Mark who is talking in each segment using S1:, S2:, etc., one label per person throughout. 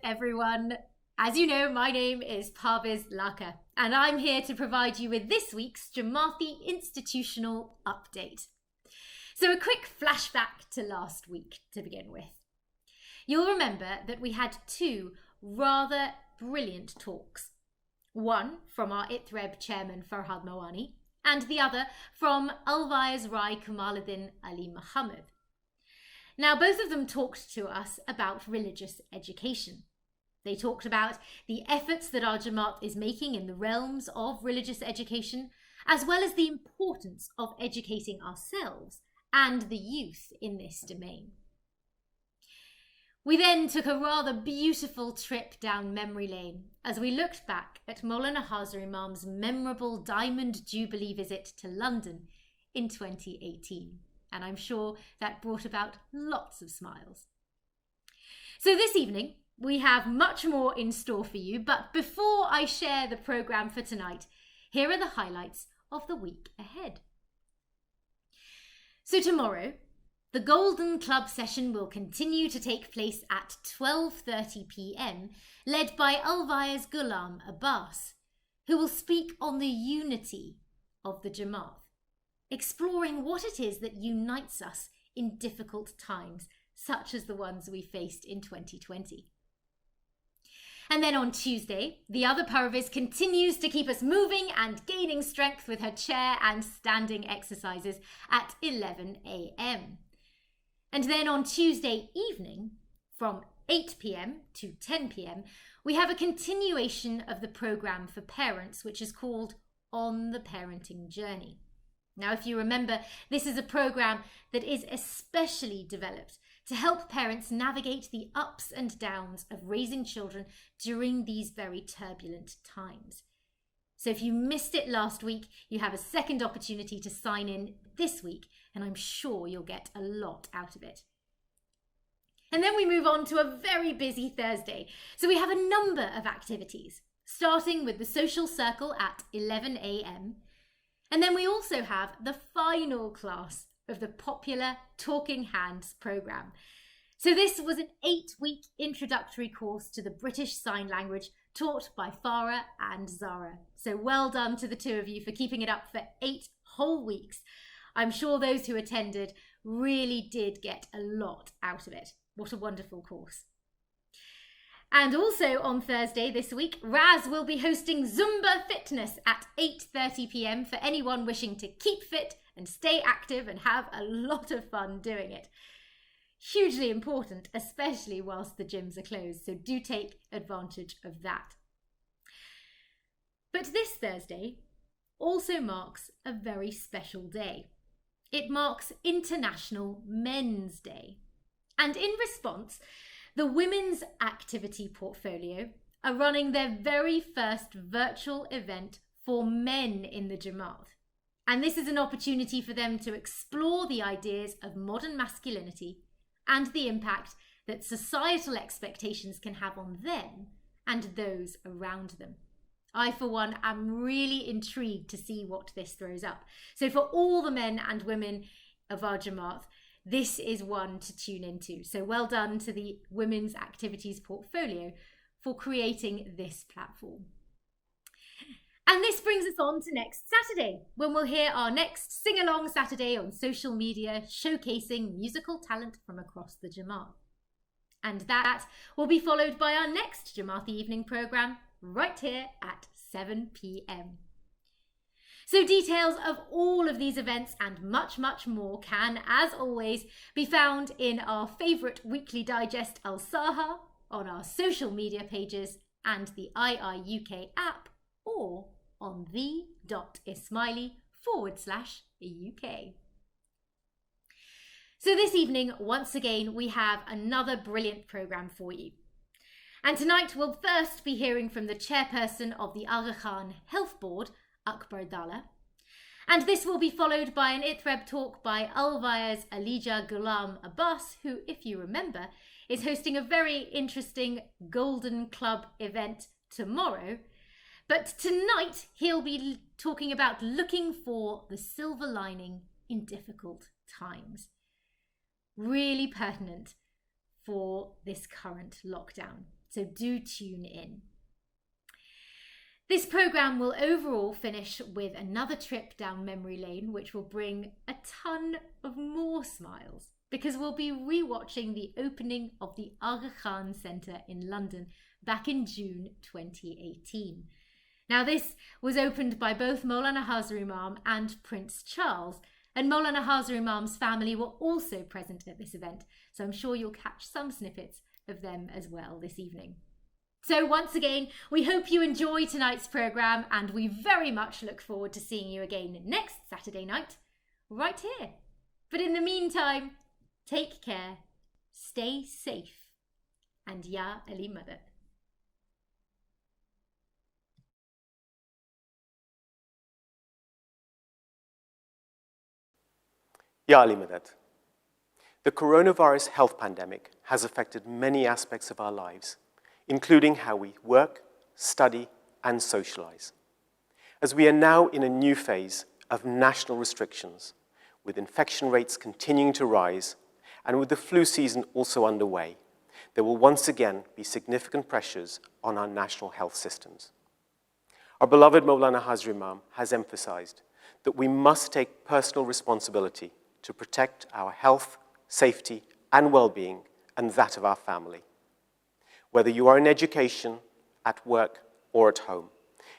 S1: Everyone. As you know, my name is Parviz Laka, and I'm here to provide you with this week's Jamaati institutional update. So a quick flashback to last week to begin with. You'll remember that we had two rather brilliant talks. One from our ITREB chairman Farhad Mawani, and the other from Alwaez Rai Kamaluddin Ali Muhammad. Now, both of them talked to us about religious education. They talked about the efforts that our Jamaat is making in the realms of religious education, as well as the importance of educating ourselves and the youth in this domain. We then took a rather beautiful trip down memory lane as we looked back at Maulana Hazar Imam's memorable Diamond Jubilee visit to London in 2018. And I'm sure that brought about lots of smiles. So this evening, we have much more in store for you, but before I share the programme for tonight, here are the highlights of the week ahead. So tomorrow, the Golden Club session will continue to take place at 12:30 p.m, led by Alwaez Ghulam Abbas, who will speak on the unity of the Jamaat, exploring what it is that unites us in difficult times, such as the ones we faced in 2020. And then on Tuesday, the other Parviz continues to keep us moving and gaining strength with her chair and standing exercises at 11 a.m. And then on Tuesday evening, from 8 p.m. to 10 p.m, we have a continuation of the programme for parents, which is called On the Parenting Journey. Now, if you remember, this is a programme that is especially developed to help parents navigate the ups and downs of raising children during these very turbulent times. So if you missed it last week, you have a second opportunity to sign in this week, and I'm sure you'll get a lot out of it. And then we move on to a very busy Thursday. So we have a number of activities, starting with the social circle at 11 a.m, and then we also have the final class of the popular Talking Hands programme. So this was an 8-week introductory course to the British Sign Language taught by Farah and Zara. So well done to the two of you for keeping it up for 8 whole weeks. I'm sure those who attended really did get a lot out of it. What a wonderful course. And also on Thursday this week, Raz will be hosting Zumba Fitness at 8:30 p.m. for anyone wishing to keep fit and stay active and have a lot of fun doing it. Hugely important, especially whilst the gyms are closed, so do take advantage of that. But this Thursday also marks a very special day. It marks International Men's Day. And in response, the Women's Activity Portfolio are running their very first virtual event for men in the Jamaat. And this is an opportunity for them to explore the ideas of modern masculinity and the impact that societal expectations can have on them and those around them. I, for one, am really intrigued to see what this throws up. So for all the men and women of our Jamaat, this is one to tune into. So well done to the Women's Activities Portfolio for creating this platform. And this brings us on to next Saturday, when we'll hear our next Sing-Along Saturday on social media, showcasing musical talent from across the Jamaat. And that will be followed by our next Jamaati evening programme, right here at 7 p.m. So details of all of these events and much, much more can, as always, be found in our favourite weekly digest Al Saha, on our social media pages and the II UK app, or on the.ismaili/UK. So this evening, once again, we have another brilliant programme for you. And tonight we'll first be hearing from the chairperson of the Aga Khan Health Board, Akbar Dallah. And this will be followed by an ITREB talk by Alwaez Ghulam Abbas, who, if you remember, is hosting a very interesting Golden Club event tomorrow. But tonight, he'll be talking about looking for the silver lining in difficult times. Really pertinent for this current lockdown. So do tune in. This programme will overall finish with another trip down memory lane, which will bring a ton of more smiles, because we'll be rewatching the opening of the Aga Khan Centre in London back in June 2018. Now, this was opened by both Maulana Hazar Imam and Prince Charles, and Maulana Hazar Imam's family were also present at this event, so I'm sure you'll catch some snippets of them as well this evening. So once again, we hope you enjoy tonight's programme, and we very much look forward to seeing you again next Saturday night, right here. But in the meantime, take care, stay safe, and Ya Ali Madad.
S2: Ya Ali Madad. The coronavirus health pandemic has affected many aspects of our lives, including how we work, study, and socialize. As we are now in a new phase of national restrictions, with infection rates continuing to rise, and with the flu season also underway, there will once again be significant pressures on our national health systems. Our beloved Maulana Hazar Imam has emphasized that we must take personal responsibility to protect our health, safety, and well-being, and that of our family. Whether you are in education, at work, or at home,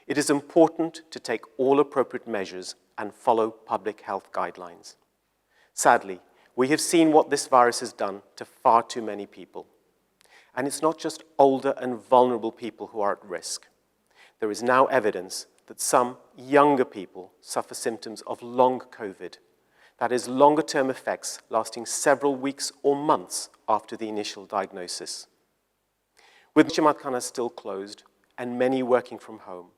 S2: it is important to take all appropriate measures and follow public health guidelines. Sadly, we have seen what this virus has done to far too many people. And it's not just older and vulnerable people who are at risk. There is now evidence that some younger people suffer symptoms of long COVID, that is, longer-term effects lasting several weeks or months after the initial diagnosis. With Jamaat still closed and many working from home,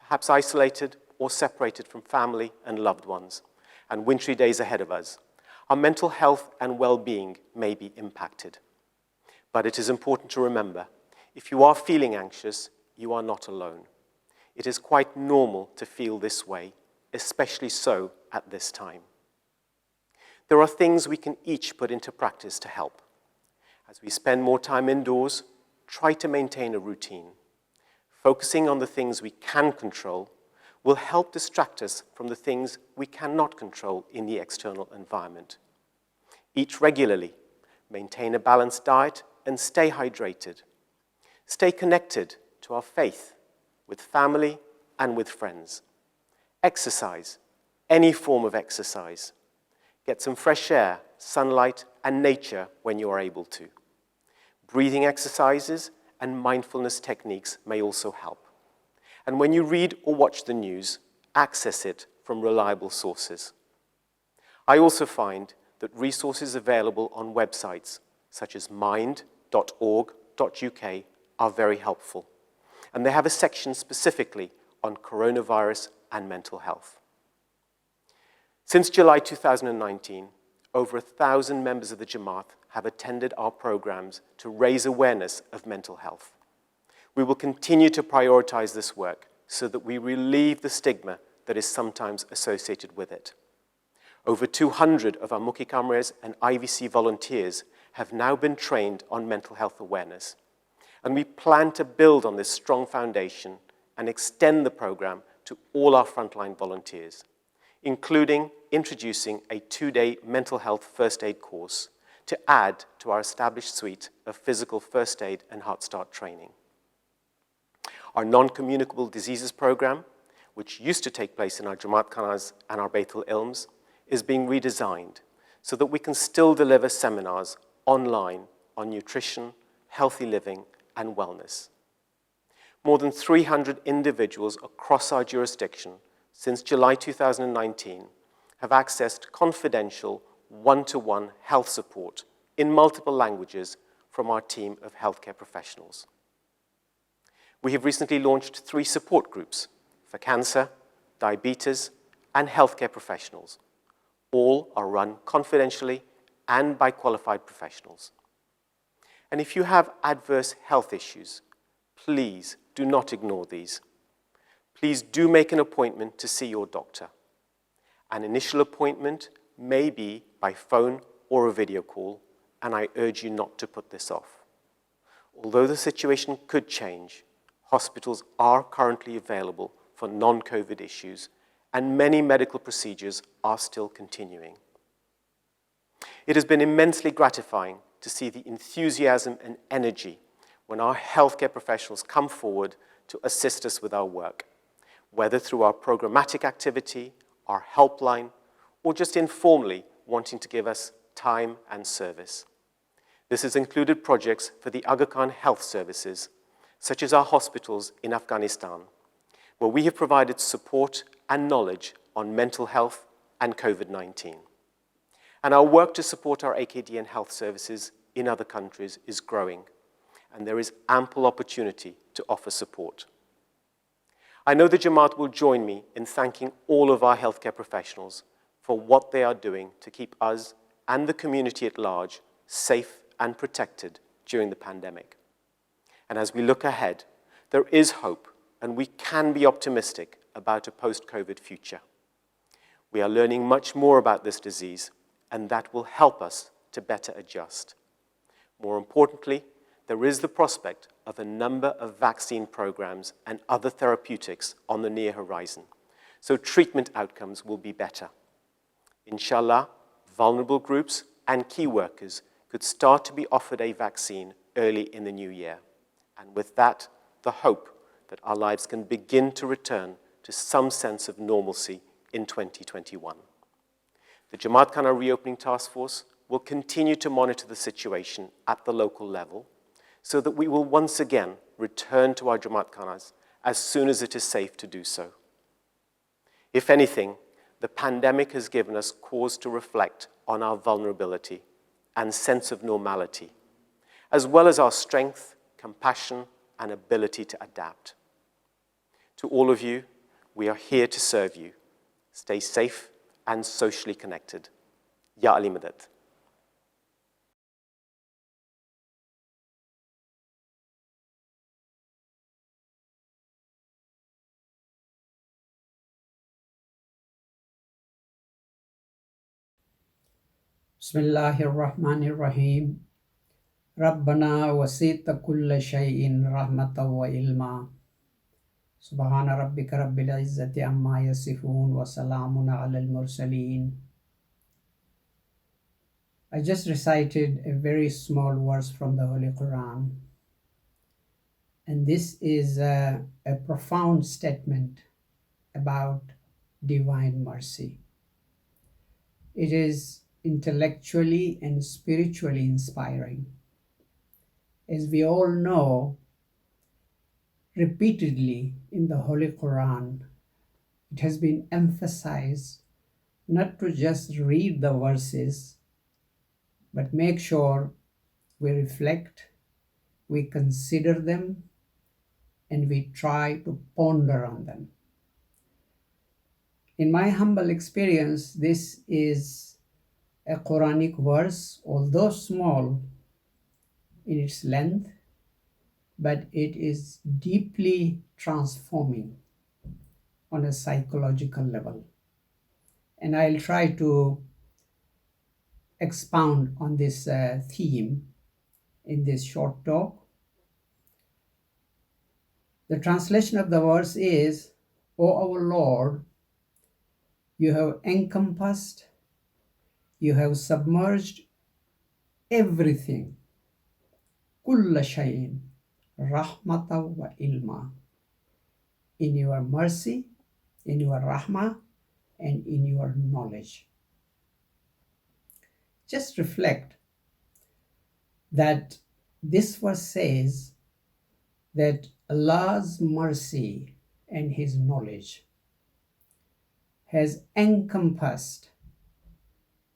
S2: perhaps isolated or separated from family and loved ones, and wintry days ahead of us, our mental health and well-being may be impacted. But it is important to remember, if you are feeling anxious, you are not alone. It is quite normal to feel this way, especially so at this time. There are things we can each put into practice to help. As we spend more time indoors, try to maintain a routine. Focusing on the things we can control will help distract us from the things we cannot control in the external environment. Eat regularly, maintain a balanced diet, and stay hydrated. Stay connected to our faith, with family and with friends. Exercise, any form of exercise. Get some fresh air, sunlight, and nature when you are able to. Breathing exercises and mindfulness techniques may also help. And when you read or watch the news, access it from reliable sources. I also find that resources available on websites such as mind.org.uk are very helpful, and they have a section specifically on coronavirus and mental health. Since July 2019, over 1,000 members of the Jamaat have attended our programs to raise awareness of mental health. We will continue to prioritize this work so that we relieve the stigma that is sometimes associated with it. Over 200 of our Mukhi Kamres and IVC volunteers have now been trained on mental health awareness, and we plan to build on this strong foundation and extend the program to all our frontline volunteers, including introducing a 2-day mental health first aid course to add to our established suite of physical first aid and heart start training. Our non-communicable diseases program, which used to take place in our Jamaat Khanas and our Baitul Ilms, is being redesigned so that we can still deliver seminars online on nutrition, healthy living, and wellness. More than 300 individuals across our jurisdiction since July 2019 have accessed confidential one-to-one health support in multiple languages from our team of healthcare professionals. We have recently launched 3 support groups for cancer, diabetes, and healthcare professionals. All are run confidentially and by qualified professionals. And if you have adverse health issues, please do not ignore these. Please do make an appointment to see your doctor. An initial appointment may be by phone or a video call, and I urge you not to put this off. Although the situation could change, hospitals are currently available for non-COVID issues, and many medical procedures are still continuing. It has been immensely gratifying to see the enthusiasm and energy when our healthcare professionals come forward to assist us with our work, whether through our programmatic activity, our helpline, or just informally wanting to give us time and service. This has included projects for the Aga Khan Health Services, such as our hospitals in Afghanistan, where we have provided support and knowledge on mental health and COVID-19. And our work to support our AKDN health services in other countries is growing, and there is ample opportunity to offer support. I know the Jamaat will join me in thanking all of our healthcare professionals for what they are doing to keep us and the community at large safe and protected during the pandemic. And as we look ahead, there is hope, and we can be optimistic about a post-COVID future. We are learning much more about this disease, and that will help us to better adjust. More importantly, there is the prospect of a number of vaccine programs and other therapeutics on the near horizon, so treatment outcomes will be better. Inshallah, vulnerable groups and key workers could start to be offered a vaccine early in the new year. And with that, the hope that our lives can begin to return to some sense of normalcy in 2021. The Jamaat Khana Reopening Task Force will continue to monitor the situation at the local level so that we will once again return to our Jamaat Khanas as soon as it is safe to do so. If anything, the pandemic has given us cause to reflect on our vulnerability and sense of normality, as well as our strength, compassion, and ability to adapt. To all of you, we are here to serve you. Stay safe and socially connected. Ya Ali Madad.
S3: Bismillahirrahmanirrahim. Rabbana wasita kulla shay'in rahmatan wa ilma. Subhana rabbika rabbil izzati amma yasifun wa salamun ala al-mursaleen. I just recited a very small verse from the Holy Quran. And this is a profound statement about divine mercy. It is intellectually and spiritually inspiring. As we all know, repeatedly in the Holy Quran, it has been emphasized not to just read the verses, but make sure we reflect, we consider them, and we try to ponder on them. In my humble experience, this is a Quranic verse, although small in its length, but it is deeply transforming on a psychological level. And I'll try to expound on this theme in this short talk. The translation of the verse is, O our Lord, you have encompassed, you have submerged everything, kulla shayin, rahmata wa ilma, in your mercy, in your rahmah, and in your knowledge. Just reflect that this verse says that Allah's mercy and His knowledge has encompassed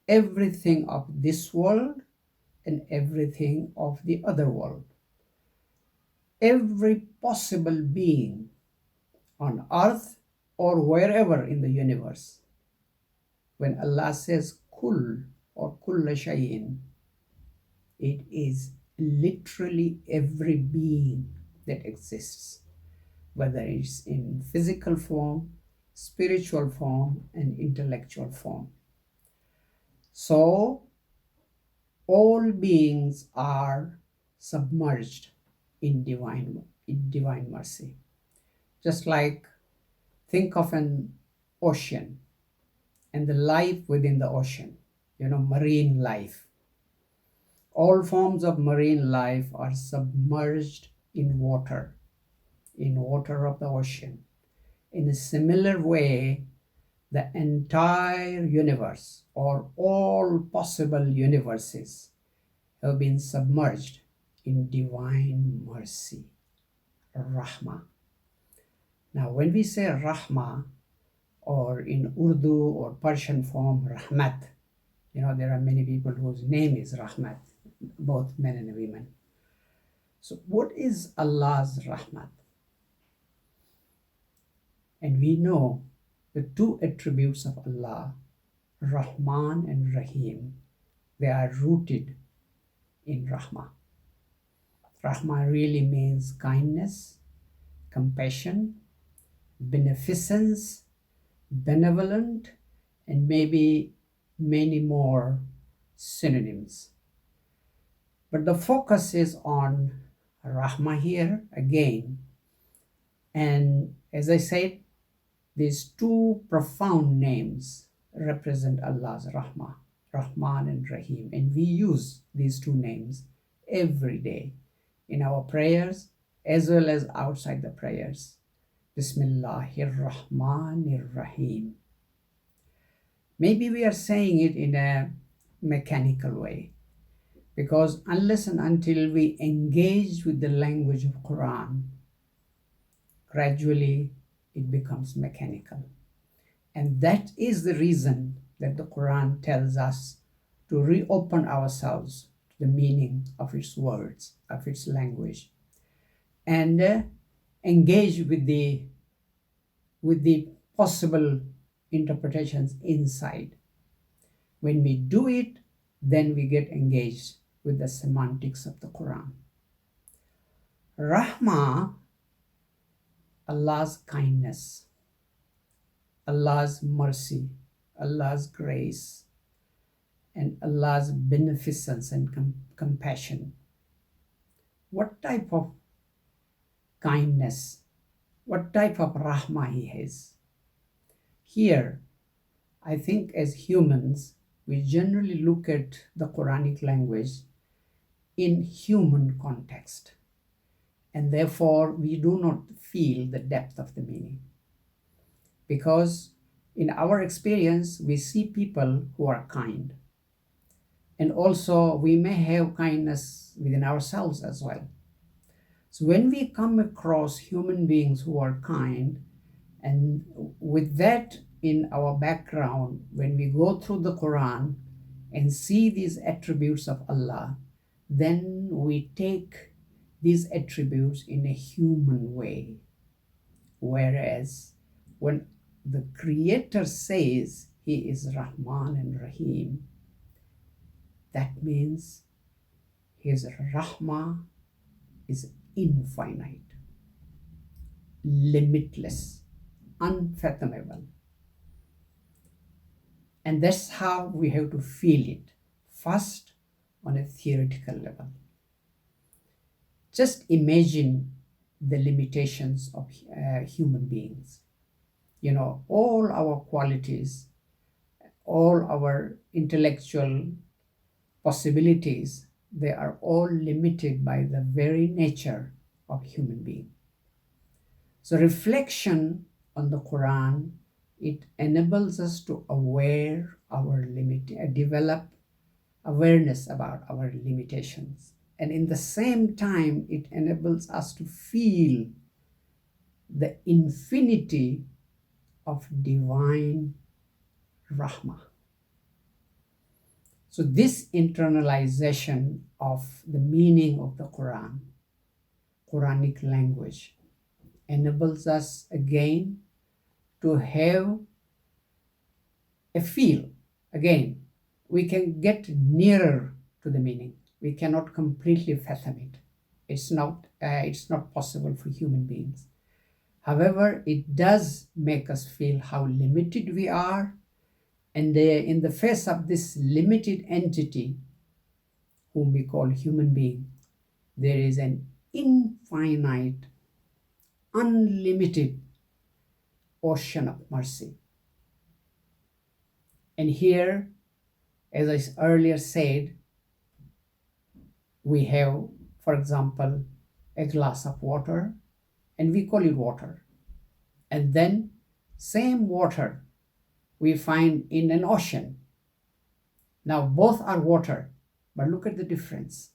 S3: everything of this world and everything of the other world. Every possible being on earth or wherever in the universe when Allah says kul or kulla shayin, it is literally every being that exists, whether it's in physical form, spiritual form, and intellectual form. So all beings are submerged in divine mercy. Just like, think of an ocean and the life within the ocean, marine life. All forms of marine life are submerged in water of the ocean. In a similar way, the entire universe, or all possible universes, have been submerged in divine mercy, Rahmah. Now, when we say Rahmah, or in Urdu or Persian form, Rahmat, there are many people whose name is Rahmat, both men and women. So what is Allah's Rahmat? And we know the two attributes of Allah, Rahman and Rahim, they are rooted in Rahmah. Rahmah really means kindness, compassion, beneficence, benevolent, and maybe many more synonyms. But the focus is on Rahmah here again. And as I said, these two profound names represent Allah's Rahmah, Rahman and Rahim. And we use these two names every day in our prayers as well as outside the prayers. Bismillahir Rahmanir Rahim. Maybe we are saying it in a mechanical way, because unless and until we engage with the language of Quran, gradually it becomes mechanical. And that is the reason that the Quran tells us to reopen ourselves to the meaning of its words, of its language, and engage with the possible interpretations inside. When we do it, then we get engaged with the semantics of the Quran. Rahmah, Allah's kindness, Allah's mercy, Allah's grace, and Allah's beneficence and compassion. What type of kindness, what type of Rahmah He has? Here, I think as humans, we generally look at the Quranic language in human context, and therefore we do not feel the depth of the meaning. Because in our experience, we see people who are kind, and also we may have kindness within ourselves as well. So when we come across human beings who are kind, and with that in our background, when we go through the Quran and see these attributes of Allah, then we take these attributes in a human way. Whereas when the Creator says He is Rahman and Rahim, that means His Rahmah is infinite, limitless, unfathomable. And that's how we have to feel it, first on a theoretical level. Just imagine the limitations of human beings. All our qualities, all our intellectual possibilities, they are all limited by the very nature of human being. So reflection on the Quran, it enables us to develop awareness about our limitations. And in the same time, it enables us to feel the infinity of divine Rahmah. So this internalization of the meaning of the Quran, Quranic language, enables us again to have a feel. Again, we can get nearer to the meaning. We cannot completely fathom it. It's not possible for human beings. However, it does make us feel how limited we are, and in the face of this limited entity, whom we call human being, there is an infinite, unlimited ocean of mercy. And here, as I earlier said, we have, for example, a glass of water, and we call it water. And then same water we find in an ocean. Now both are water, but look at the difference.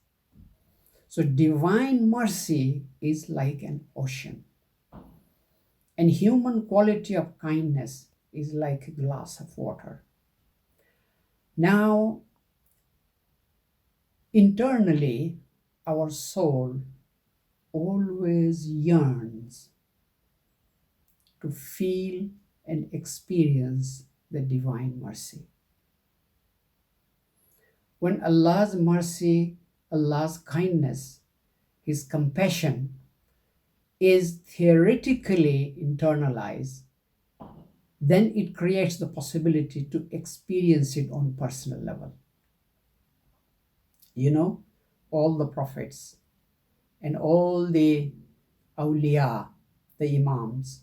S3: So divine mercy is like an ocean, and human quality of kindness is like a glass of water. Now, internally, our soul always yearns to feel and experience the divine mercy. When Allah's mercy, Allah's kindness, His compassion is theoretically internalized, then it creates the possibility to experience it on personal level. You know, all the prophets and all the awliya, the imams,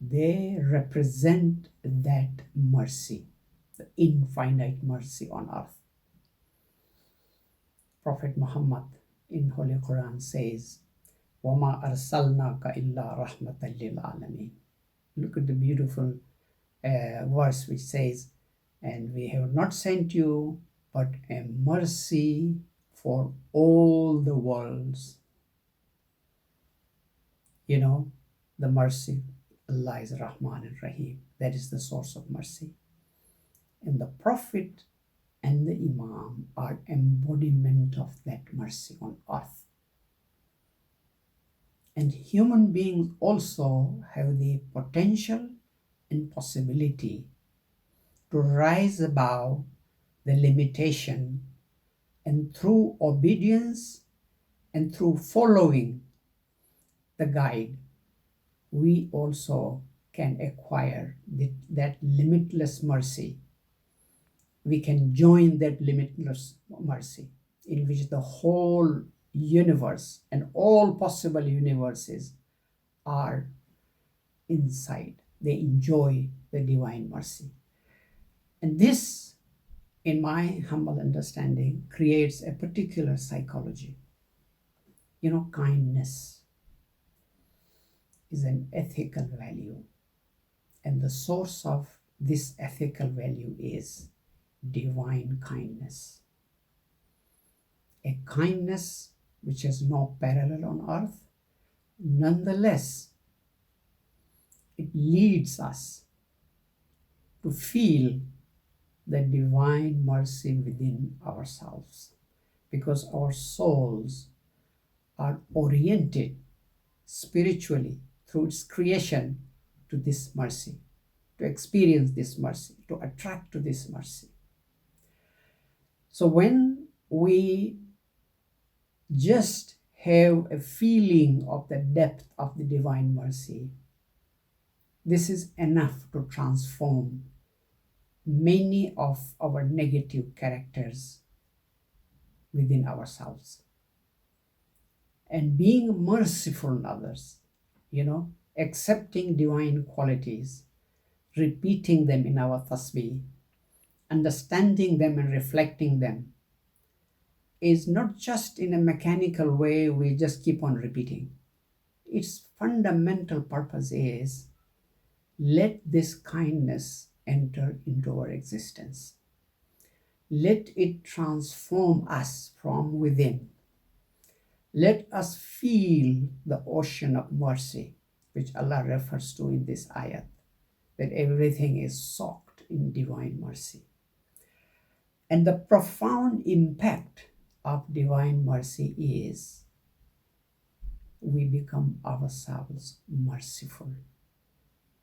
S3: they represent that mercy, the infinite mercy on earth. Prophet Muhammad in Holy Quran says, وَمَا أَرْسَلْنَاكَ إِلَّا رَحْمَةً لِلْعَالَمِينَ. Look at the beautiful verse which says, and we have not sent you but a mercy for all the worlds. You know, the mercy, Allah is Rahman and Rahim. That is the source of mercy. And the Prophet and the Imam are embodiment of that mercy on earth. And human beings also have the potential and possibility to rise above the limitation, and through obedience and through following the guide, we also can acquire that limitless mercy. We can join that limitless mercy in which the whole universe and all possible universes are inside. They enjoy the divine mercy. And this, in my humble understanding, creates a particular psychology. You know, kindness is an ethical value, and the source of this ethical value is divine kindness. A kindness which has no parallel on earth. Nonetheless, it leads us to feel the divine mercy within ourselves, because our souls are oriented spiritually through its creation to this mercy, to experience this mercy, to attract to this mercy. So when we just have a feeling of the depth of the divine mercy, this is enough to transform many of our negative characters within ourselves. And being merciful in others, you know, accepting divine qualities, repeating them in our tasbih, understanding them and reflecting them, is not just in a mechanical way we just keep on repeating. Its fundamental purpose is, let this kindness enter into our existence. Let it transform us from within. Let us feel the ocean of mercy, which Allah refers to in this ayat, that everything is soaked in divine mercy. And the profound impact of divine mercy is we become ourselves merciful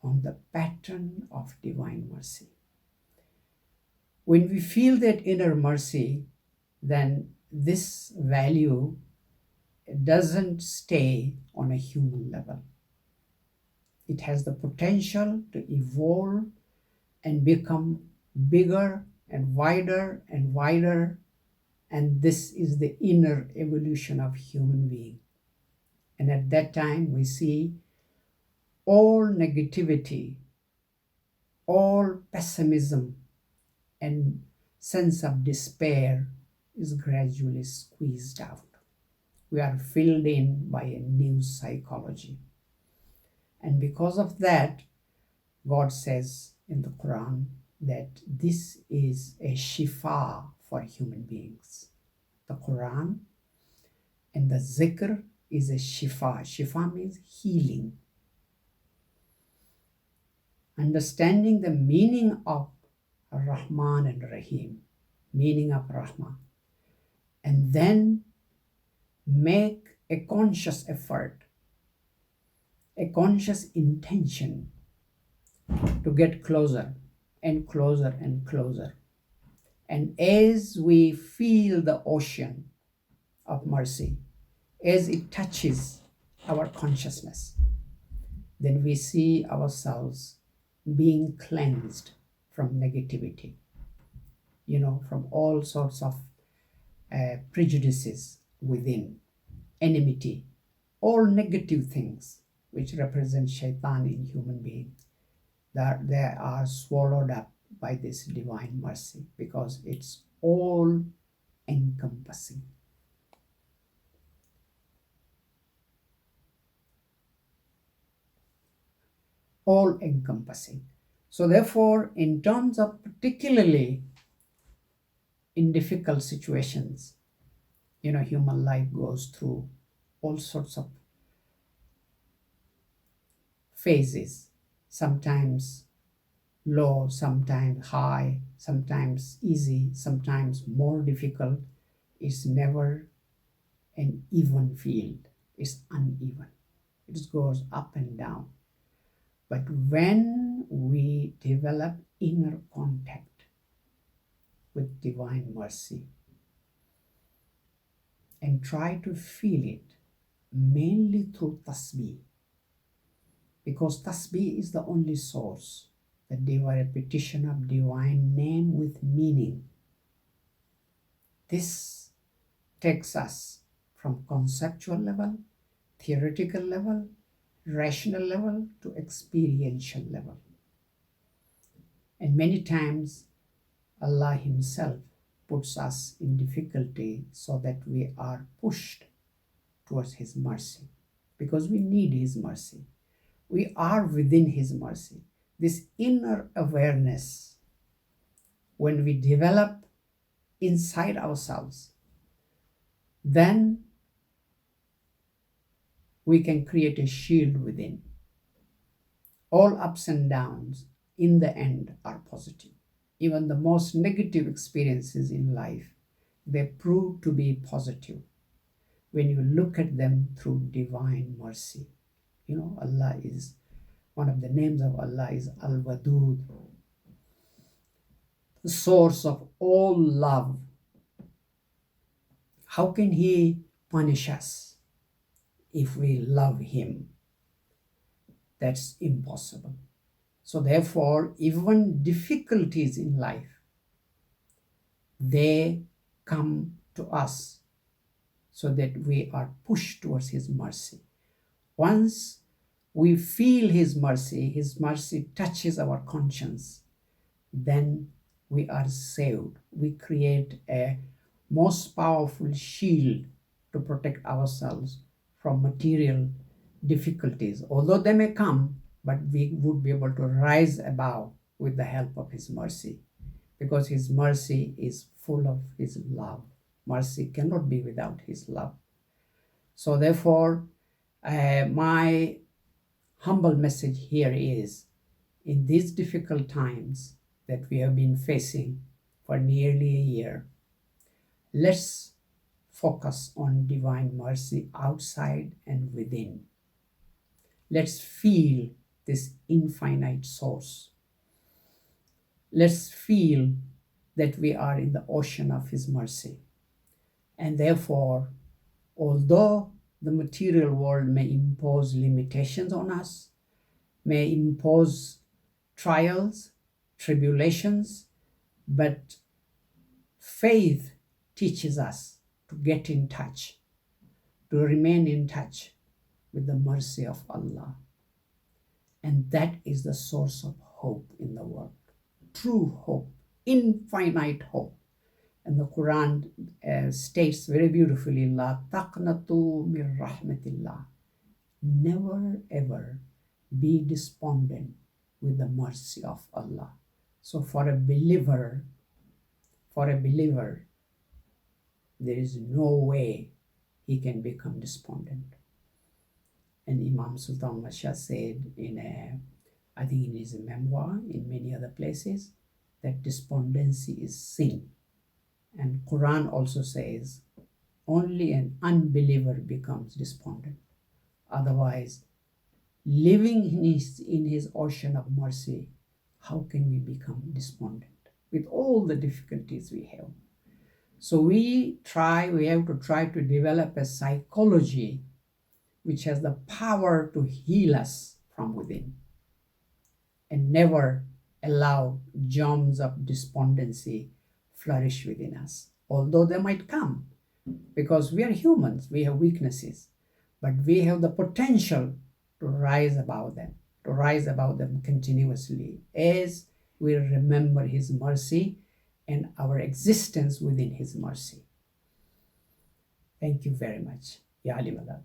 S3: on the pattern of divine mercy. When we feel that inner mercy, then this value doesn't stay on a human level. It has the potential to evolve and become bigger and wider and wider, and this is the inner evolution of human being. And at that time we see all negativity, all pessimism and sense of despair is gradually squeezed out. We are filled in by a new psychology. And because of that, God says in the Quran that this is a shifa for human beings. The Quran and the zikr is a shifa. Shifa means healing. Understanding the meaning of Rahman and Rahim, meaning of Rahman, and then make a conscious effort, a conscious intention to get closer and closer and closer. And as we feel the ocean of mercy, as it touches our consciousness, then we see ourselves being cleansed from negativity, from all sorts of prejudices within, enmity, all negative things which represent shaitan in human beings, that they are swallowed up by this divine mercy, because it's all encompassing. All encompassing. So therefore, in terms of particularly in difficult situations, human life goes through all sorts of phases, sometimes low, sometimes high, sometimes easy, sometimes more difficult. It's never an even field. It's uneven. It goes up and down. But when we develop inner contact with divine mercy and try to feel it mainly through tasbih, because tasbih is the only source, the repetition of divine name with meaning. This takes us from conceptual level, theoretical level, rational level to experiential level. And many times Allah Himself puts us in difficulty so that we are pushed towards His mercy, because we need His mercy. We are within His mercy. This inner awareness, when we develop inside ourselves, then we can create a shield within. All ups and downs in the end are positive. Even the most negative experiences in life, they prove to be positive when you look at them through divine mercy. Allah is, one of the names of Allah is Al-Wadud, the source of all love. How can He punish us if we love Him? That's impossible. So therefore, even difficulties in life, they come to us so that we are pushed towards His mercy. Once we feel His mercy touches our conscience, then we are saved. We create a most powerful shield to protect ourselves from material difficulties. Although they may come, but we would be able to rise above with the help of His mercy, because His mercy is full of His love. Mercy cannot be without His love. So therefore, my humble message here is, in these difficult times that we have been facing for nearly a year, let's focus on divine mercy outside and within. Let's feel this infinite source. Let's feel that we are in the ocean of His mercy. And therefore, although the material world may impose limitations on us, may impose trials, tribulations, but faith teaches us to get in touch, to remain in touch with the mercy of Allah. And that is the source of hope in the world. True hope, infinite hope. And the Quran states very beautifully, La taqnatu min rahmatillah. Never ever be despondent with the mercy of Allah. So for a believer, there is no way he can become despondent. And Imam Sultan Masha said I think in his memoir, in many other places, that despondency is sin. And Quran also says only an unbeliever becomes despondent. Otherwise, living in his ocean of mercy, how can we become despondent with all the difficulties we have? So we have to try to develop a psychology which has the power to heal us from within and never allow germs of despondency flourish within us, although they might come, because we are humans, we have weaknesses, but we have the potential to rise above them continuously as we remember His mercy and our existence within His mercy. Thank you very much. Ya Ali Madad.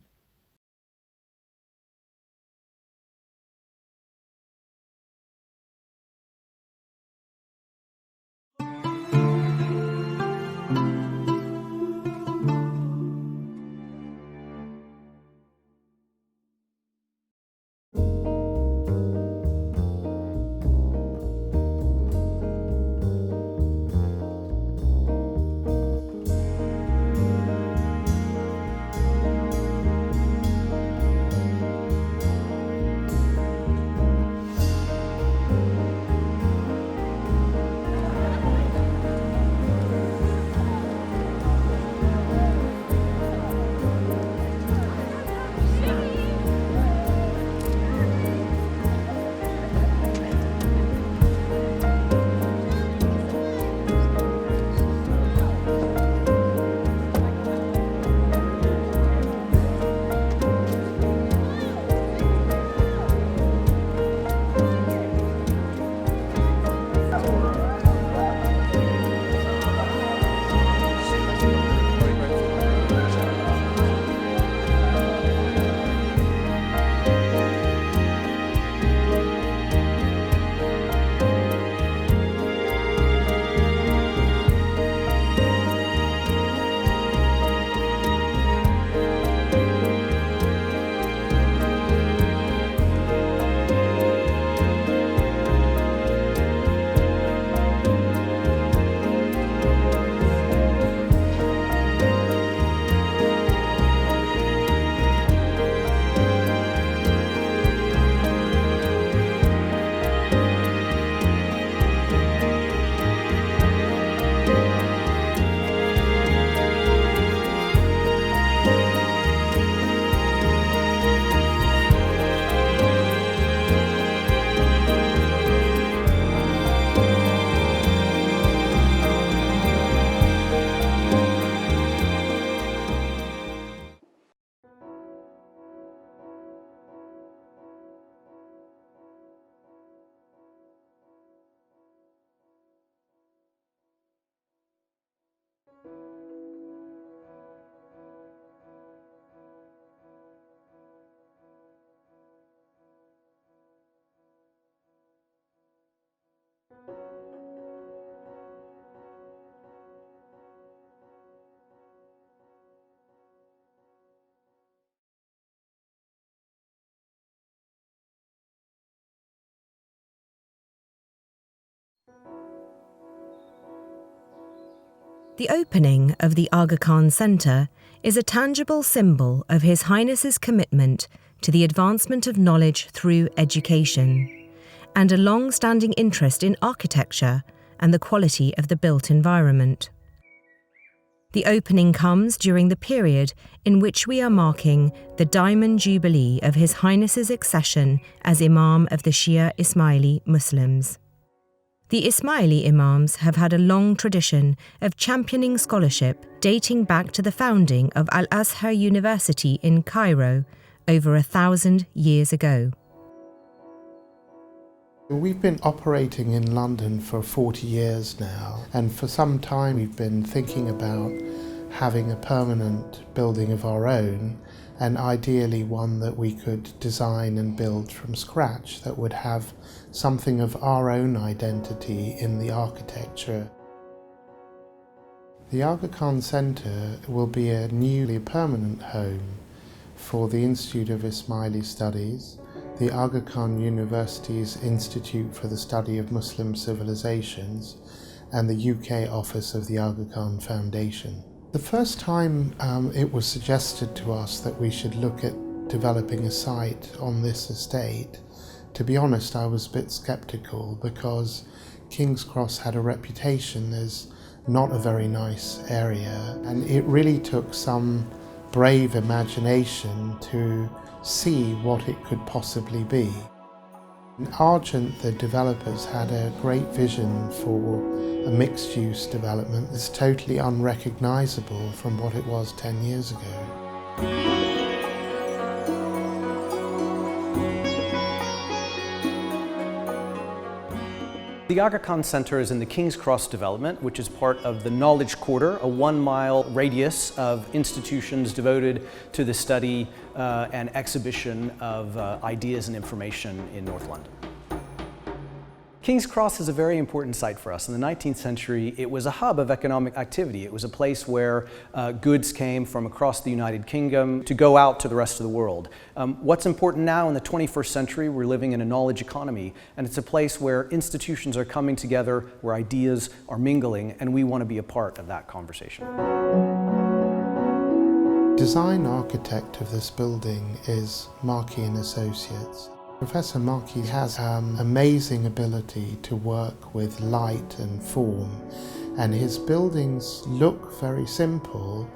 S4: The opening of the Aga Khan Centre is a tangible symbol of His Highness's commitment to the advancement of knowledge through education, and a long-standing interest in architecture and the quality of the built environment. The opening comes during the period in which we are marking the Diamond Jubilee of His Highness's accession as Imam of the Shia Ismaili Muslims. The Ismaili Imams have had a long tradition of championing scholarship dating back to the founding of Al-Azhar University in Cairo over 1,000 years ago.
S5: We've been operating in London for 40 years now, and for some time we've been thinking about having a permanent building of our own, and ideally one that we could design and build from scratch that would have something of our own identity in the architecture. The Aga Khan Centre will be a newly permanent home for the Institute of Ismaili Studies, the Aga Khan University's Institute for the Study of Muslim Civilizations, and the UK office of the Aga Khan Foundation. The first time it was suggested to us that we should look at developing a site on this estate, to be honest, I was a bit sceptical because King's Cross had a reputation as not a very nice area, and it really took some brave imagination to see what it could possibly be. Argent, the developers, had a great vision for a mixed-use development that's totally unrecognisable from what it was 10 years ago.
S6: The Aga Khan Centre is in the King's Cross development, which is part of the Knowledge Quarter, a 1-mile radius of institutions devoted to the study and exhibition of ideas and information in North London. King's Cross is a very important site for us. In the 19th century, it was a hub of economic activity. It was a place where goods came from across the United Kingdom to go out to the rest of the world. What's important now in the 21st century, we're living in a knowledge economy, and it's a place where institutions are coming together, where ideas are mingling, and we want to be a part of that conversation.
S5: Design architect of this building is Markey and Associates. Professor Markey has amazing ability to work with light and form, and his buildings look very simple,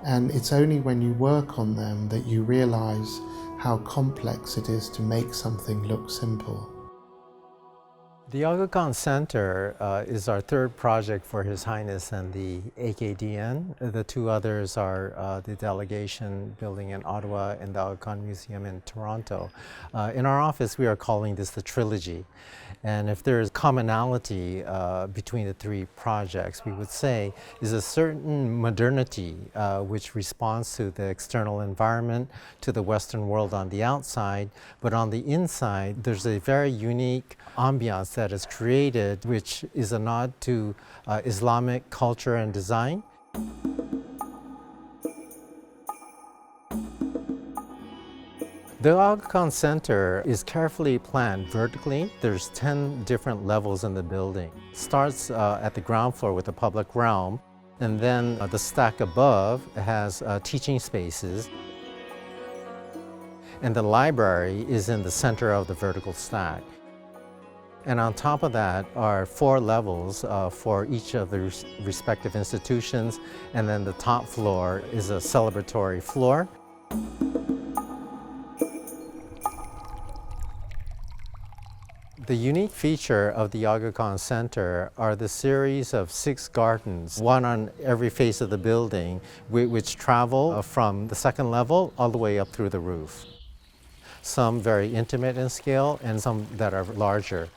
S5: and it's only when you work on them that you realize how complex it is to make something look simple.
S7: The Aga Khan Centre is our third project for His Highness and the AKDN. The two others are the delegation building in Ottawa and the Aga Khan Museum in Toronto. In our office, we are calling this the trilogy. And if there's commonality between the three projects, we would say is a certain modernity which responds to the external environment, to the Western world on the outside, but on the inside, there's a very unique ambiance that is created, which is a nod to Islamic culture and design. The Aga Khan Centre is carefully planned vertically. There's 10 different levels in the building. It starts at the ground floor with the public realm, and then the stack above has teaching spaces. And the library is in the center of the vertical stack. And on top of that are 4 levels for each of the respective institutions, and then the top floor is a celebratory floor. The unique feature of the Aga Khan Centre are the series of 6 gardens, one on every face of the building, which travel from the second level all the way up through the roof. Some very intimate in scale and some that are larger.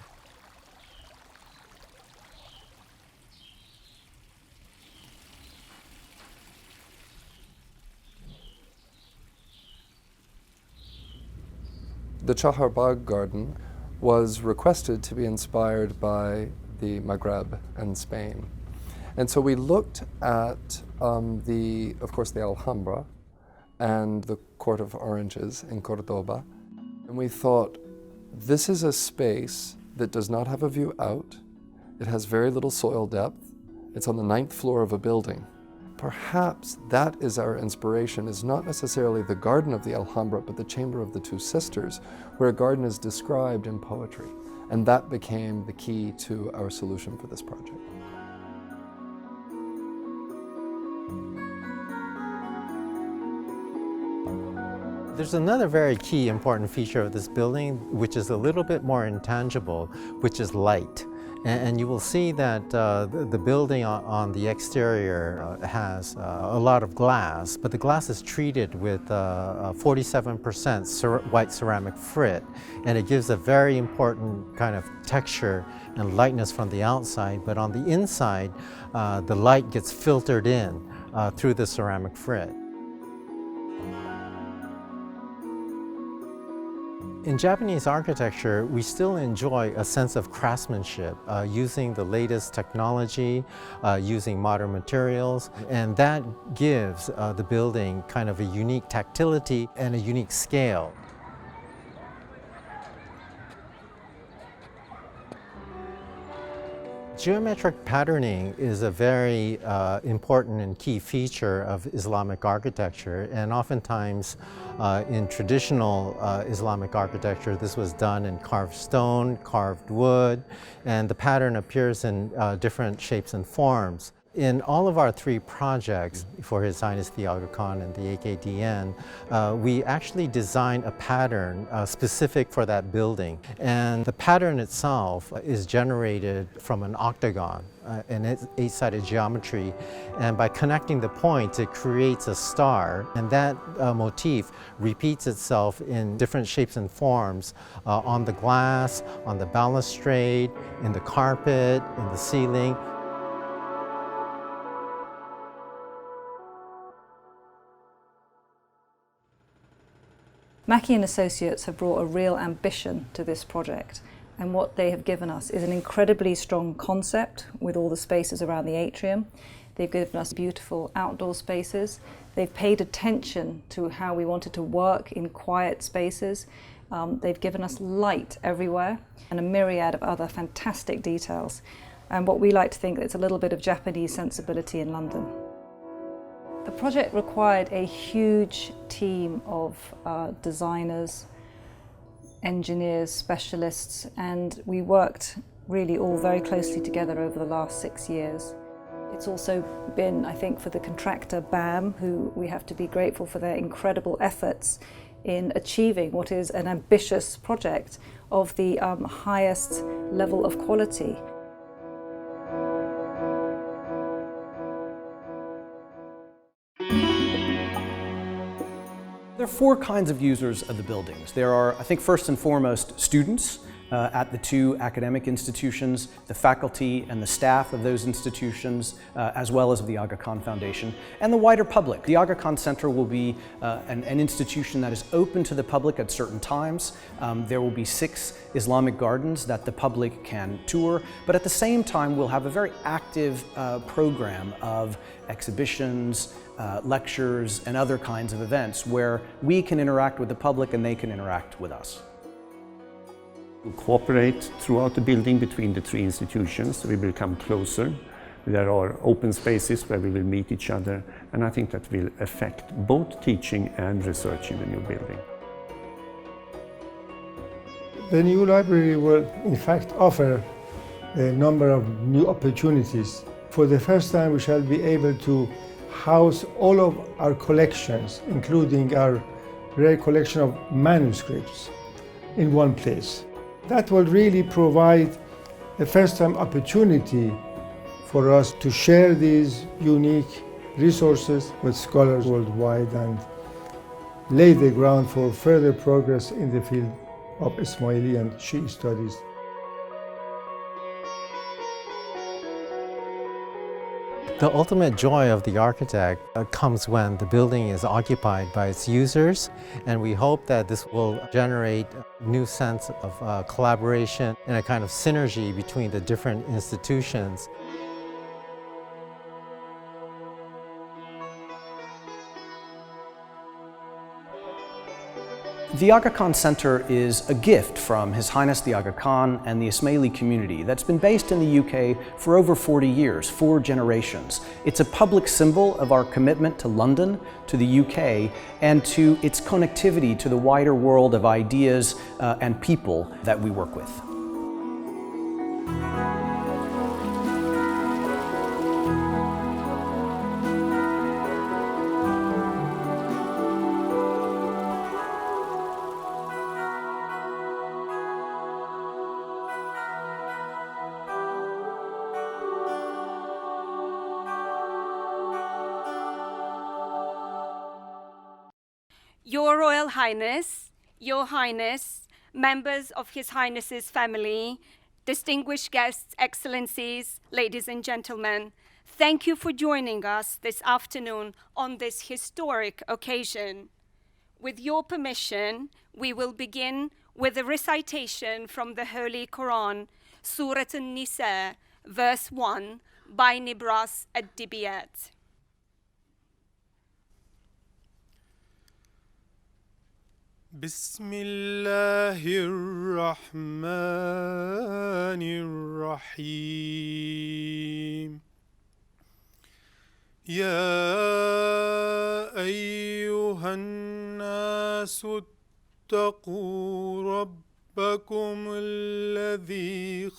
S8: The Chahar Bagh garden was requested to be inspired by the Maghreb and Spain. And so we looked at of course, the Alhambra and the Court of Oranges in Cordoba. And we thought, this is a space that does not have a view out. It has very little soil depth. It's on the 9th floor of a building. Perhaps that is our inspiration, is not necessarily the garden of the Alhambra, but the Chamber of the Two Sisters, where a garden is described in poetry. And that became the key to our solution for this project.
S7: There's another very key important feature of this building, which is a little bit more intangible, which is light. And you will see that the building on the exterior has a lot of glass, but the glass is treated with 47% white ceramic frit, and it gives a very important kind of texture and lightness from the outside, but on the inside, the light gets filtered in through the ceramic frit. In Japanese architecture, we still enjoy a sense of craftsmanship, using the latest technology, using modern materials, and that gives the building kind of a unique tactility and a unique scale. Geometric patterning is a very important and key feature of Islamic architecture, and oftentimes in traditional Islamic architecture this was done in carved stone, carved wood, and the pattern appears in different shapes and forms. In all of our three projects for His Highness the Aga Khan and the AKDN, we actually designed a pattern specific for that building. And the pattern itself is generated from an octagon, an eight-sided geometry. And by connecting the points, it creates a star. And that motif repeats itself in different shapes and forms on the glass, on the balustrade, in the carpet, in the ceiling.
S9: Mackie and Associates have brought a real ambition to this project, and what they have given us is an incredibly strong concept with all the spaces around the atrium. They've given us beautiful outdoor spaces. They've paid attention to how we wanted to work in quiet spaces. They've given us light everywhere and a myriad of other fantastic details. And what we like to think it's a little bit of Japanese sensibility in London. The project required a huge team of designers, engineers, specialists, and we worked really all very closely together over the last 6 years. It's also been, I think, for the contractor BAM, who we have to be grateful for their incredible efforts in achieving what is an ambitious project of the highest level of quality.
S6: There are four kinds of users of the buildings. There are, I think, first and foremost, students at the two academic institutions, the faculty and the staff of those institutions, as well as of the Aga Khan Foundation, and the wider public. The Aga Khan Centre will be an institution that is open to the public at certain times. There will be 6 Islamic gardens that the public can tour, but at the same time we'll have a very active program of exhibitions, lectures, and other kinds of events where we can interact with the public and they can interact with us.
S10: We'll cooperate throughout the building between the 3 institutions. We will come closer. There are open spaces where we will meet each other, and I think that will affect both teaching and research in the new building.
S11: The new library will in fact offer a number of new opportunities. For the first time we shall be able to house all of our collections, including our rare collection of manuscripts, in one place. That will really provide a first-time opportunity for us to share these unique resources with scholars worldwide and lay the ground for further progress in the field of Ismaili and Shi'i studies.
S7: The ultimate joy of the architect comes when the building is occupied by its users, and we hope that this will generate a new sense of collaboration and a kind of synergy between the different institutions.
S6: The Aga Khan Centre is a gift from His Highness the Aga Khan and the Ismaili community that's been based in the UK for over 40 years, 4 generations. It's a public symbol of our commitment to London, to the UK, and to its connectivity to the wider world of ideas and people that we work with.
S12: Your Royal Highness, Your Highness, members of His Highness's family, distinguished guests, excellencies, ladies and gentlemen, thank you for joining us this afternoon on this historic occasion. With your permission, we will begin with a recitation from the Holy Quran, Surah An-Nisa, verse 1, by Nibras ad-Dibiyat.
S13: بسم الله الرحمن الرحيم يا أيها الناس اتقوا ربكم الذي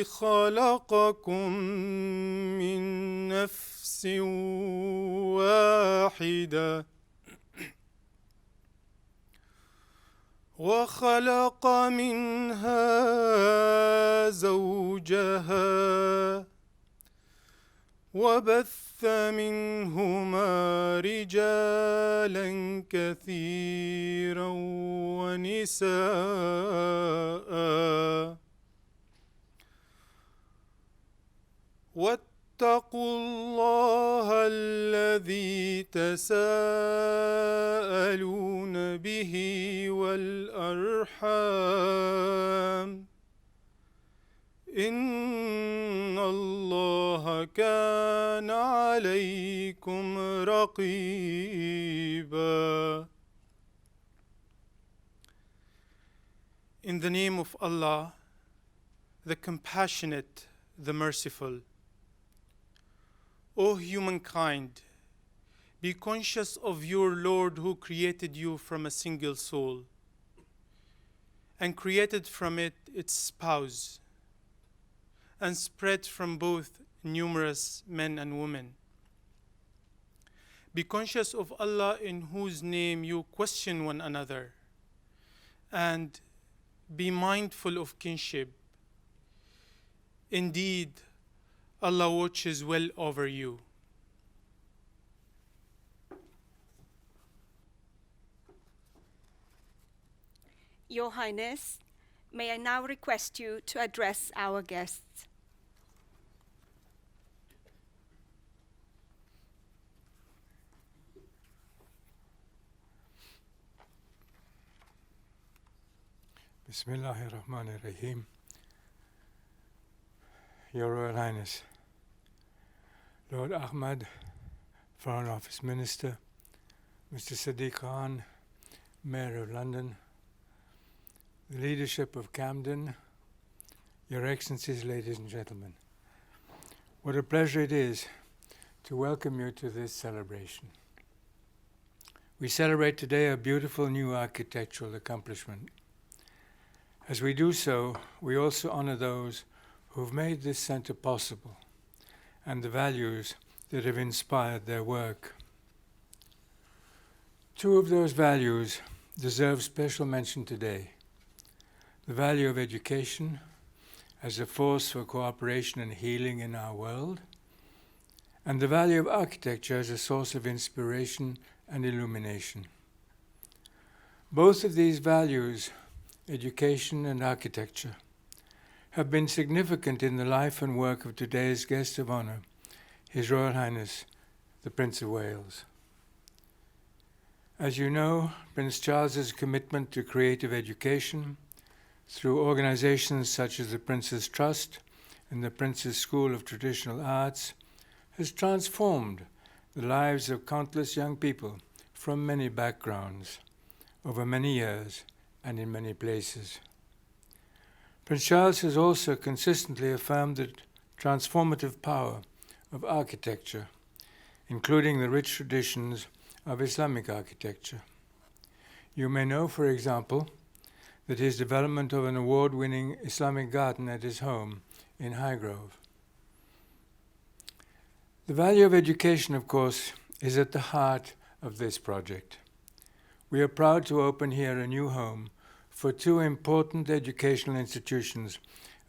S13: خلقكم من نفس واحدة وخلق منها زوجها وبث منهما رجالا كثيرا ونساء واتقوا الله الذي تساءلون به والأرحام إن الله كان عليكم رقيبا. In the name of Allah, the compassionate, the merciful. O humankind, be conscious of your Lord who created you from a single soul and created from it its spouse and spread from both numerous men and women. Be conscious of Allah in whose name you question one another, and be mindful of kinship. Indeed, Allah watches well over you.
S12: Your Highness, may I now request you to address our guests.
S11: Bismillahirrahmanirrahim. Your Royal Highness, Lord Ahmad, Foreign Office Minister, Mr. Sadiq Khan, Mayor of London, the leadership of Camden, Your Excellencies, ladies and gentlemen, what a pleasure it is to welcome you to this celebration. We celebrate today a beautiful new architectural accomplishment. As we do so, we also honor those who've made this center possible and the values that have inspired their work. Two of those values deserve special mention today: the value of education as a force for cooperation and healing in our world, and the value of architecture as a source of inspiration and illumination. Both of these values, education and architecture, have been significant in the life and work of today's guest of honor, His Royal Highness, the Prince of Wales. As you know, Prince Charles's commitment to creative education through organizations such as the Prince's Trust and the Prince's School of Traditional Arts has transformed the lives of countless young people from many backgrounds over many years and in many places. Prince Charles has also consistently affirmed the transformative power of architecture, including the rich traditions of Islamic architecture. You may know, for example, that his development of an award-winning Islamic garden at his home in Highgrove. The value of education, of course, is at the heart of this project. We are proud to open here a new home for two important educational institutions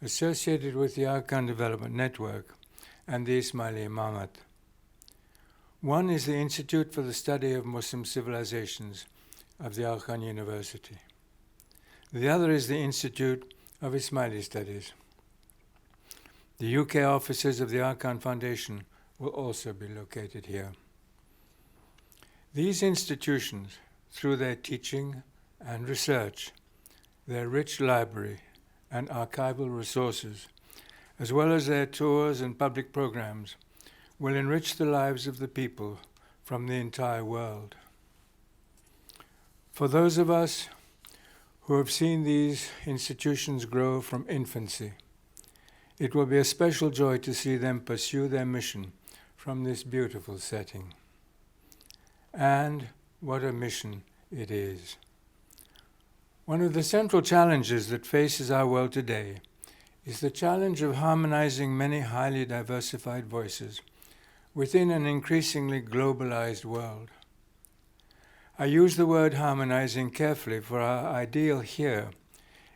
S11: associated with the Aga Khan Development Network and the Ismaili Imamat. One is the Institute for the Study of Muslim Civilizations of the Aga Khan University. The other is the Institute of Ismaili Studies. The UK offices of the Aga Khan Foundation will also be located here. These institutions, through their teaching and research, their rich library and archival resources, as well as their tours and public programs, will enrich the lives of the people from the entire world. For those of us who have seen these institutions grow from infancy, it will be a special joy to see them pursue their mission from this beautiful setting. And what a mission it is. One of the central challenges that faces our world today is the challenge of harmonizing many highly diversified voices within an increasingly globalized world. I use the word harmonizing carefully, for our ideal here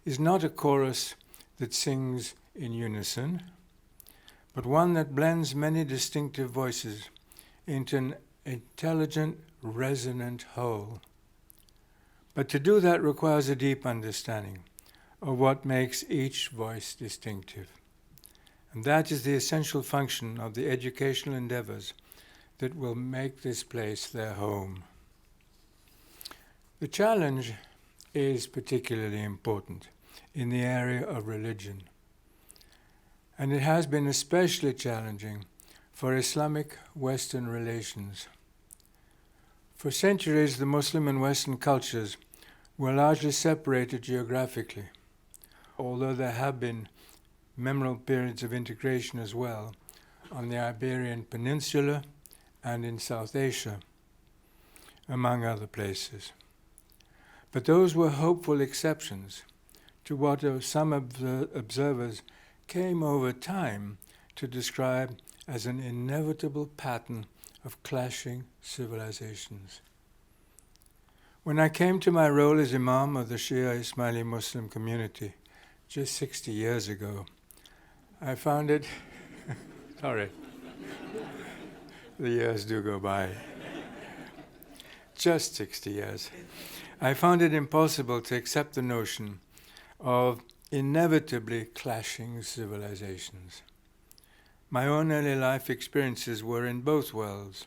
S11: is not a chorus that sings in unison, but one that blends many distinctive voices into an intelligent, resonant whole. But to do that requires a deep understanding of what makes each voice distinctive. And that is the essential function of the educational endeavors that will make this place their home. The challenge is particularly important in the area of religion. And it has been especially challenging for Islamic-Western relations. For centuries, the Muslim and Western cultures were largely separated geographically, although there have been memorable periods of integration as well on the Iberian Peninsula and in South Asia, among other places. But those were hopeful exceptions to what some observers came over time to describe as an inevitable pattern of clashing civilizations. When I came to my role as Imam of the Shia Ismaili Muslim community just 60 years ago, I found it, sorry, the years do go by, just 60 years. I found it impossible to accept the notion of inevitably clashing civilizations. My own early life experiences were in both worlds,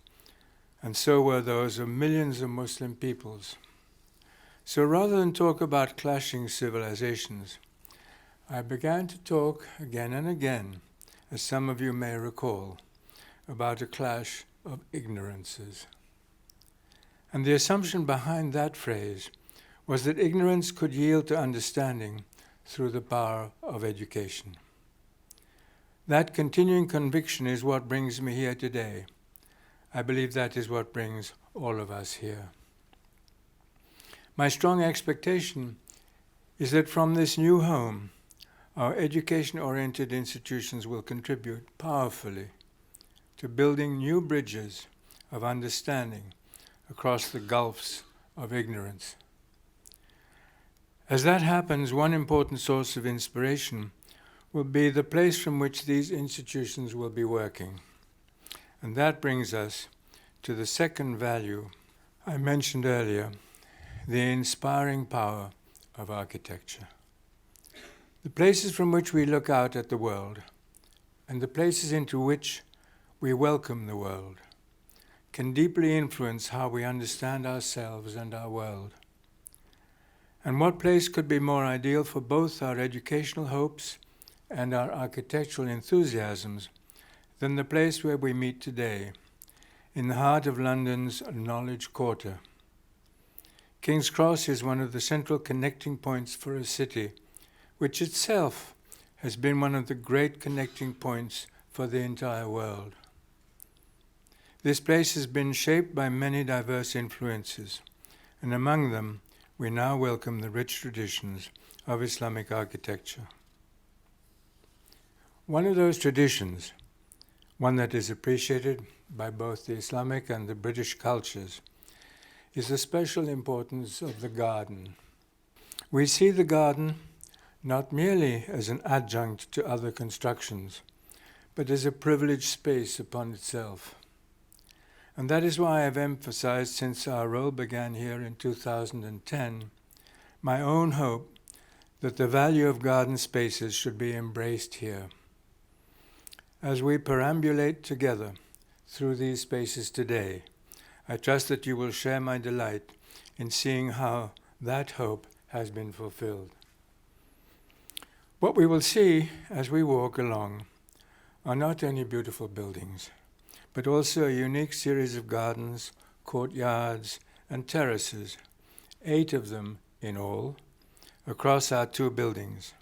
S11: and so were those of millions of Muslim peoples. So rather than talk about clashing civilizations, I began to talk again and again, as some of you may recall, about a clash of ignorances. And the assumption behind that phrase was that ignorance could yield to understanding through the power of education. That continuing conviction is what brings me here today. I believe that is what brings all of us here. My strong expectation is that from this new home, our education-oriented institutions will contribute powerfully to building new bridges of understanding across the gulfs of ignorance. As that happens, one important source of inspiration will be the place from which these institutions will be working. And that brings us to the second value I mentioned earlier, the inspiring power of architecture. The places from which we look out at the world, and the places into which we welcome the world, can deeply influence how we understand ourselves and our world. And what place could be more ideal for both our educational hopes and our architectural enthusiasms than the place where we meet today, in the heart of London's Knowledge Quarter. King's Cross is one of the central connecting points for a city, which itself has been one of the great connecting points for the entire world. This place has been shaped by many diverse influences, and among them we now welcome the rich traditions of Islamic architecture. One of those traditions, one that is appreciated by both the Islamic and the British cultures, is the special importance of the garden. We see the garden not merely as an adjunct to other constructions, but as a privileged space upon itself. And that is why I've emphasized, since our role began here in 2010, my own hope that the value of garden spaces should be embraced here. As we perambulate together through these spaces today, I trust that you will share my delight in seeing how that hope has been fulfilled. What we will see as we walk along are not only beautiful buildings, but also a unique series of gardens, courtyards, and terraces, 8 of them in all, across our 2 buildings.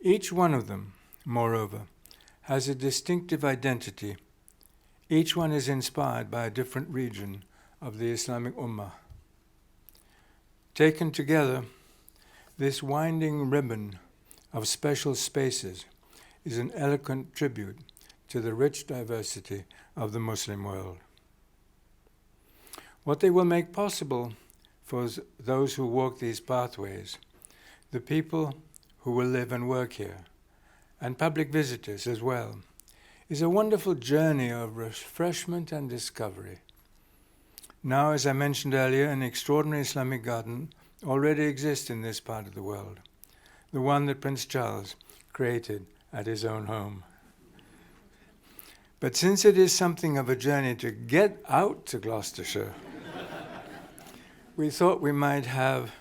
S11: Each one of them, moreover, has a distinctive identity. Each one is inspired by a different region of the Islamic Ummah. Taken together, this winding ribbon of special spaces is an eloquent tribute to the rich diversity of the Muslim world. What they will make possible for those who walk these pathways, the people who will live and work here, and public visitors as well, is a wonderful journey of refreshment and discovery. Now, as I mentioned earlier, an extraordinary Islamic garden already exists in this part of the world, the one that Prince Charles created at his own home. But since it is something of a journey to get out to Gloucestershire, we thought we might have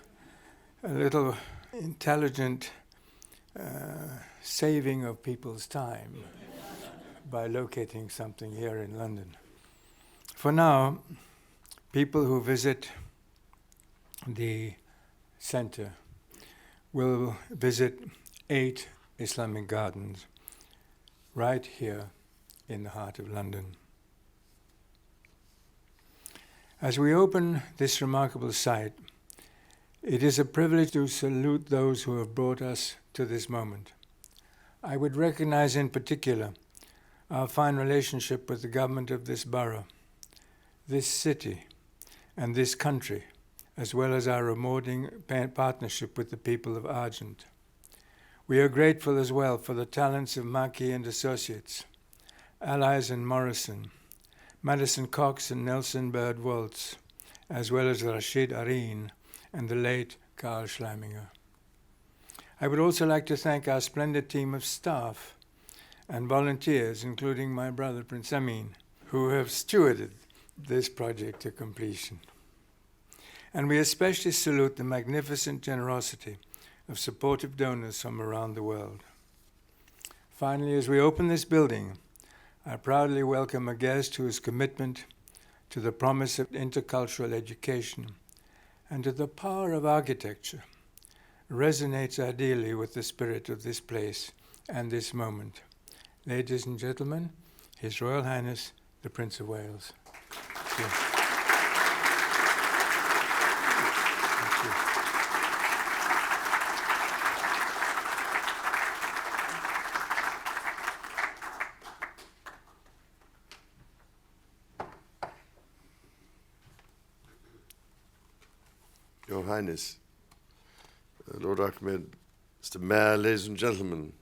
S11: a little intelligent saving of people's time by locating something here in London. For now, people who visit the centre will visit 8 Islamic gardens right here in the heart of London. As we open this remarkable site, it is a privilege to salute those who have brought us to this moment. I would recognize in particular our fine relationship with the government of this borough, this city, and this country, as well as our rewarding partnership with the people of Argent. We are grateful as well for the talents of Maki and Associates, Allies and Morrison, Madison Cox and Nelson Bird Waltz, as well as Rashid Areen and the late Karl Schleininger. I would also like to thank our splendid team of staff and volunteers, including my brother Prince Amin, who have stewarded this project to completion. And we especially salute the magnificent generosity of supportive donors from around the world. Finally, as we open this building, I proudly welcome a guest whose commitment to the promise of intercultural education and to the power of architecture resonates ideally with the spirit of this place and this moment. Ladies and gentlemen, His Royal Highness, the Prince of Wales. Thank you.
S14: Your Highness, Lord Ahmed, Mr. Mayor, ladies and gentlemen,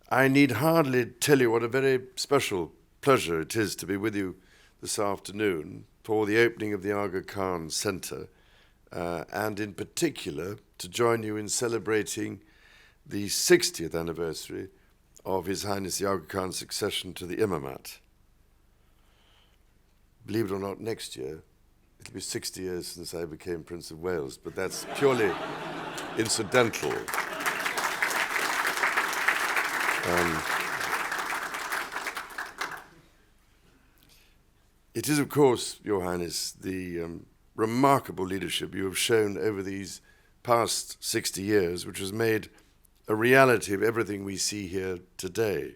S14: I need hardly tell you what a very special pleasure it is to be with you this afternoon for the opening of the Aga Khan Centre, and in particular to join you in celebrating the 60th anniversary of His Highness the Aga Khan's succession to the Imamate. Believe it or not, next year, it'll be 60 years since I became Prince of Wales, but that's purely incidental. It is, of course, Your Highness, the remarkable leadership you have shown over these past 60 years, which has made a reality of everything we see here today.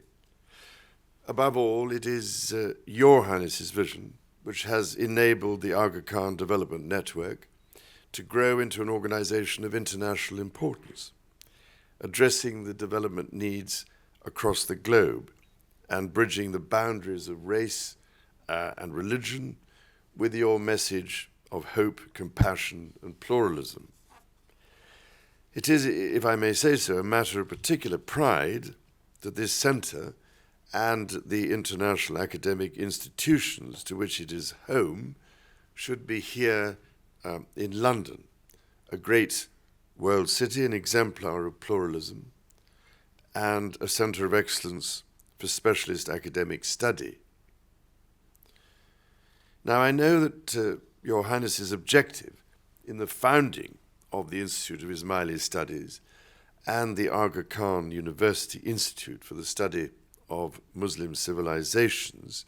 S14: above all, it is Your Highness's vision which has enabled the Aga Khan Development Network to grow into an organization of international importance, addressing the development needs across the globe and bridging the boundaries of race and religion with your message of hope, compassion, and pluralism. It is, if I may say so, a matter of particular pride that this centre and the international academic institutions to which it is home should be here in London, a great world city, an exemplar of pluralism, and a centre of excellence for specialist academic study. Now, I know that Your Highness's objective in the founding of the Institute of Ismaili Studies and the Aga Khan University Institute for the Study of Muslim Civilizations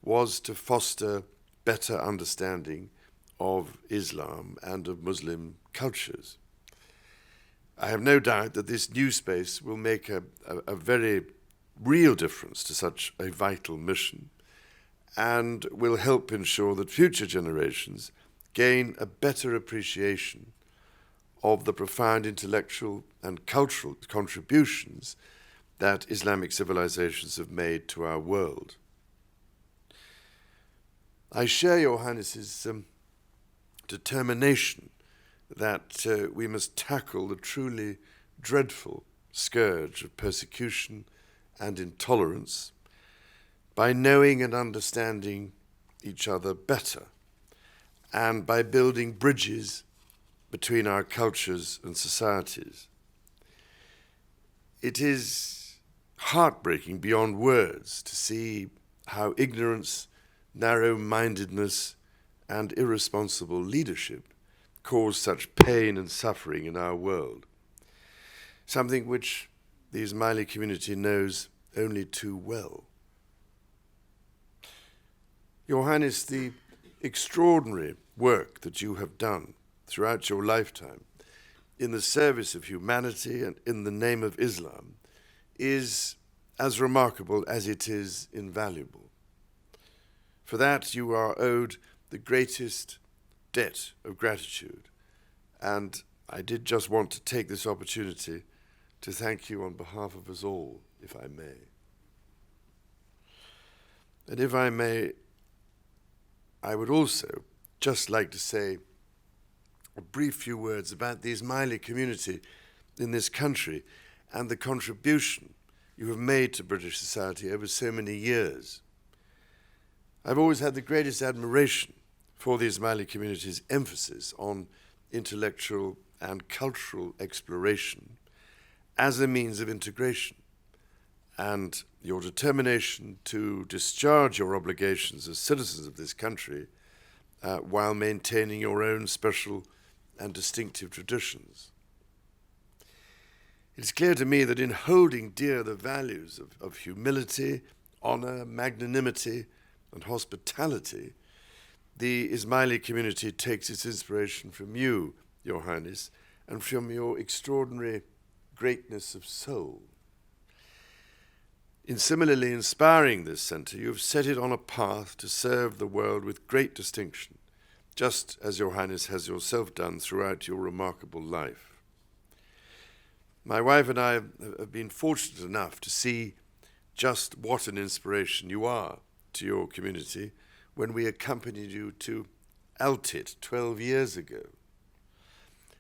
S14: was to foster better understanding of Islam and of Muslim cultures. I have no doubt that this new space will make a very real difference to such a vital mission and will help ensure that future generations gain a better appreciation of the profound intellectual and cultural contributions that Islamic civilizations have made to our world. I share Your Highness's determination that we must tackle the truly dreadful scourge of persecution and intolerance by knowing and understanding each other better and by building bridges between our cultures and societies. It is heartbreaking beyond words to see how ignorance, narrow-mindedness, and irresponsible leadership cause such pain and suffering in our world, something which the Ismaili community knows only too well. Your Highness, the extraordinary work that you have done throughout your lifetime in the service of humanity and in the name of Islam is as remarkable as it is invaluable. For that you are owed the greatest debt of gratitude, and I did just want to take this opportunity to thank you on behalf of us all, if I may. And if I may, I would also just like to say a brief few words about the Ismaili community in this country and the contribution you have made to British society over so many years. I've always had the greatest admiration for the Ismaili community's emphasis on intellectual and cultural exploration as a means of integration, and your determination to discharge your obligations as citizens of this country while maintaining your own special and distinctive traditions. It's clear to me that in holding dear the values of humility, honor, magnanimity, and hospitality, the Ismaili community takes its inspiration from you, Your Highness, and from your extraordinary greatness of soul. In similarly inspiring this centre, you have set it on a path to serve the world with great distinction, just as Your Highness has yourself done throughout your remarkable life. My wife and I have been fortunate enough to see just what an inspiration you are to your community when we accompanied you to Altit 12 years ago.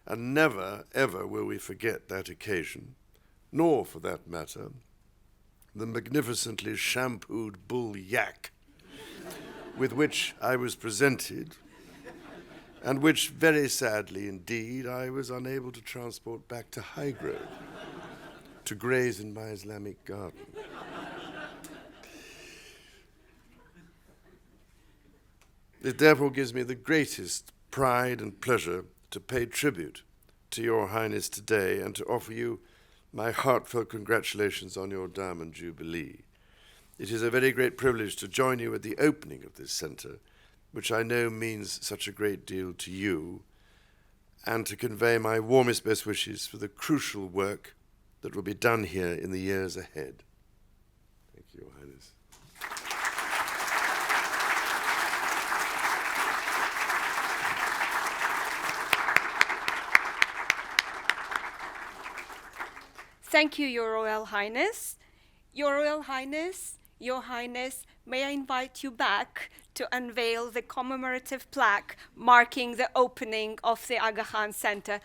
S14: And never, ever will we forget that occasion, nor, for that matter, the magnificently shampooed bull yak with which I was presented, and which, very sadly indeed, I was unable to transport back to Highgrove to graze in my Islamic garden. It therefore gives me the greatest pride and pleasure to pay tribute to Your Highness today and to offer you my heartfelt congratulations on your Diamond Jubilee. It is a very great privilege to join you at the opening of this centre, which I know means such a great deal to you, and to convey my warmest best wishes for the crucial work that will be done here in the years ahead. Thank you, Your Highness.
S12: Thank you, Your Royal Highness. Your Royal Highness, Your Highness, may I invite you back to unveil the commemorative plaque marking the opening of the Aga Khan Centre.